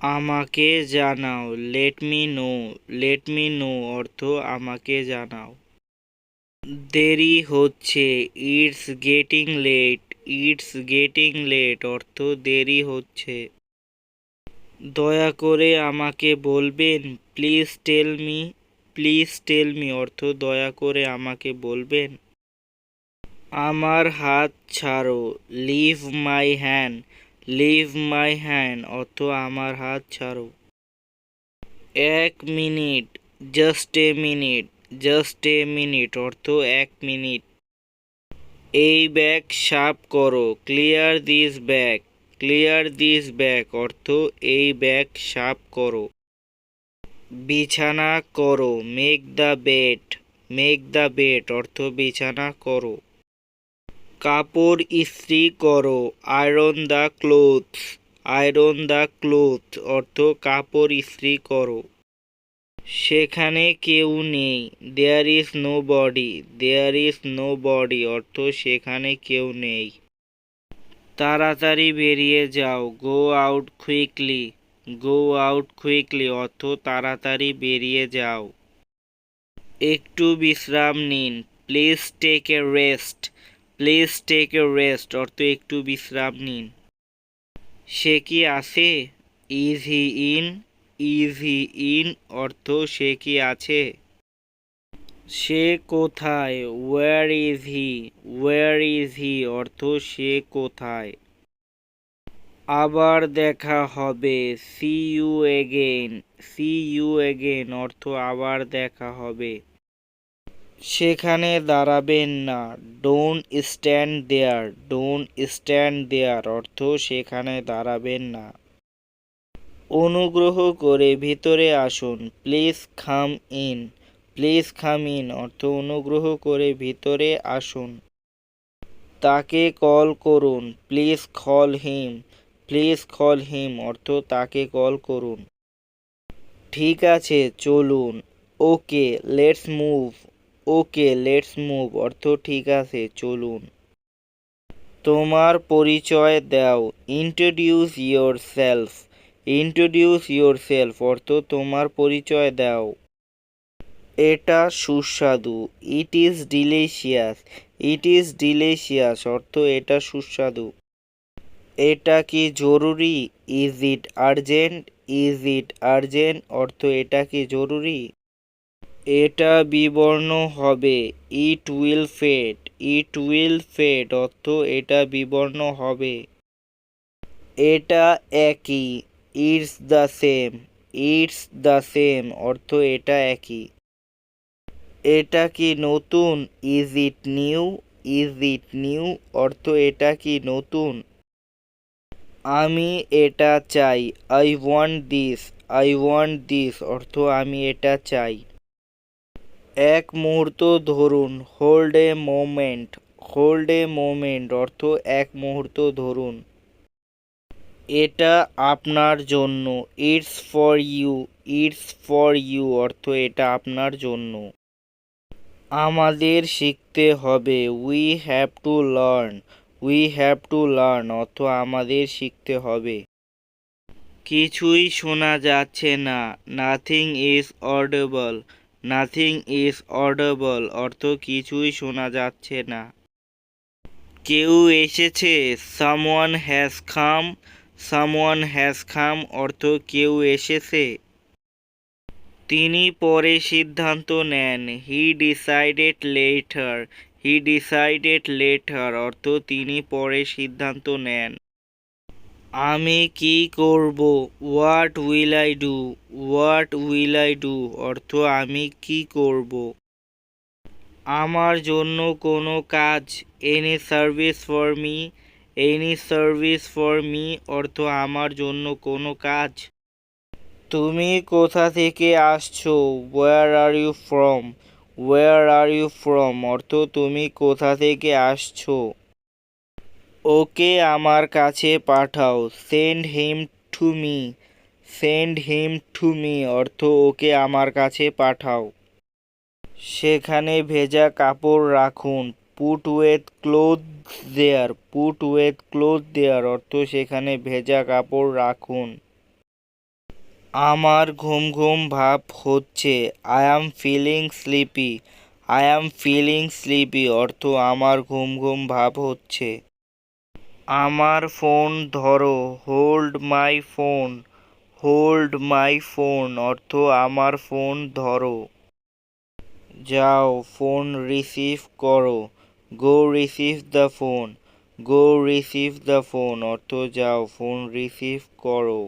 আমাকে জানাও, let me know. Let me know অর্থ আমাকে জানাও। দেরি হচ্ছে, it's getting late. It's getting late অর্থ দেরি হচ্ছে। দয়া করে আমাকে বলবেন, please tell me. Please tell me অর্থ দয়া করে আমাকে বলবেন। আমার হাত ছাড়ো, leave my hand. Leave my hand অর্থ আমার হাত ছাড়ো। এক minute, just a minute. Just a minute অর্থ এক মিনিট। এই ব্যাগ সাফ করো, clear this bag. Clear this bag অর্থ এই ব্যাগ সাফ করো। বিছানা করো, make the bed. Make the bed অর্থ বিছানা করো। কাপড় ইস্ত্রি করো, iron the clothes. Iron the cloth অর্থ কাপড় ইস্ত্রি করো। সেখানে কেউ নেই, there is nobody. There is nobody অর্থ সেখানে কেউ নেই। তাড়াতাড়ি বেরিয়ে যাও, go out quickly. Go out quickly অর্থ তাড়াতাড়ি বেরিয়ে যাও। একটু বিশ্রাম নিন, please take a rest. Please take a rest অর্থ একটু বিশ্রাম নিন। সে কি আছে? Is he in. Is he in অর্থ সে কি আছে। সে কোথায়? Where is he. Where is he অর্থ সে কোথায়। আবার দেখা হবে, see you again. See you again অর্থ আবার দেখা হবে। সেখানে দাঁড়াবেন না, don't stand there. Don't stand there অর্থ সেখানে দাঁড়াবেন না। অনুগ্রহ করে ভিতরে আসুন, please come in. Please come in অর্থ অনুগ্রহ করে ভিতরে আসুন। তাকে কল করুন, please call him. Please call him অর্থ তাকে কল করুন। ঠিক আছে, চলুন। Okay let's move. Okay let's move অর্থ ঠিক আছে, চলুন। তোমার পরিচয় দাও, introduce yourself. Introduce yourself অর্থ তোমার পরিচয় দাও। এটা সুস্বাদু, it is delicious. It is delicious অর্থ এটা সুস্বাদু। এটা কি জরুরি? Is it urgent. Is it urgent অর্থ এটা কি জরুরি। এটা বিবর্ণ হবে, it will fade. It will fade অর্থ এটা বিবর্ণ হবে। এটা একই, it's the same. It's the same অর্থ এটা একই। এটা কি নতুন? Is it new. Is it new অর্থ এটা কি নতুন। আমি এটা চাই, I want this. I want this অর্থ আমি এটা চাই। এক মুহূর্ত ধরুন, hold a moment. Hold a moment অর্থ এক মুহূর্ত ধরুন। এটা আপনার জন্য, it's for you. It's for you অর্থ এটা আপনার জন্য। আমাদের শিখতে হবে, we have to learn. We have to learn অর্থ আমাদের শিখতে হবে। কিছুই শোনা যাচ্ছে না, nothing is audible. Nothing is audible অর্থ কিছুই শোনা যাচ্ছে না। কেউ এসেছে, someone has come. Someone has come অর্থ কেউ এসেছে। তিনি পরে সিদ্ধান্ত নেন, he decided later. He decided later অর্থ তিনি পরে সিদ্ধান্ত নেন। আমি কি করব? What will I do. What will I do অর্থ আমি কি করব। আমার জন্য কোনো কাজ, any service for me. Any service for me অর্থ আমার জন্য কোনো কাজ। তুমি কোথা থেকে আসছো? Where are you from. Where are you from অর্থ তুমি কোথা থেকে আসছো। ওকে আমার কাছে পাঠাও, send him to me. Send him to me অর্থ ওকে আমার কাছে পাঠাও। সেখানে ভেজা কাপড় রাখুন, put wet cloth there. Put wet cloth there অর্থ সেখানে ভেজা কাপড় রাখুন। আমার ঘুম ঘুম ভাব হচ্ছে। I am feeling sleepy. I am feeling sleepy অর্থ আমার ঘুম ঘুম ভাব হচ্ছে। আমার ফোন ধরো। Hold my phone. Hold my phone অর্থ আমার ফোন ধরো। যাও ফোন রিসিভ করো। Go receive the phone. Go receive the phone অর্থ যাও ফোন রিসিভ করো।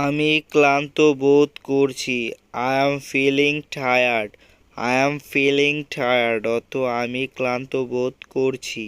আমি ক্লান্ত বোধ করছি। I am feeling tired. I am feeling tired অর্থ আমি ক্লান্ত বোধ করছি।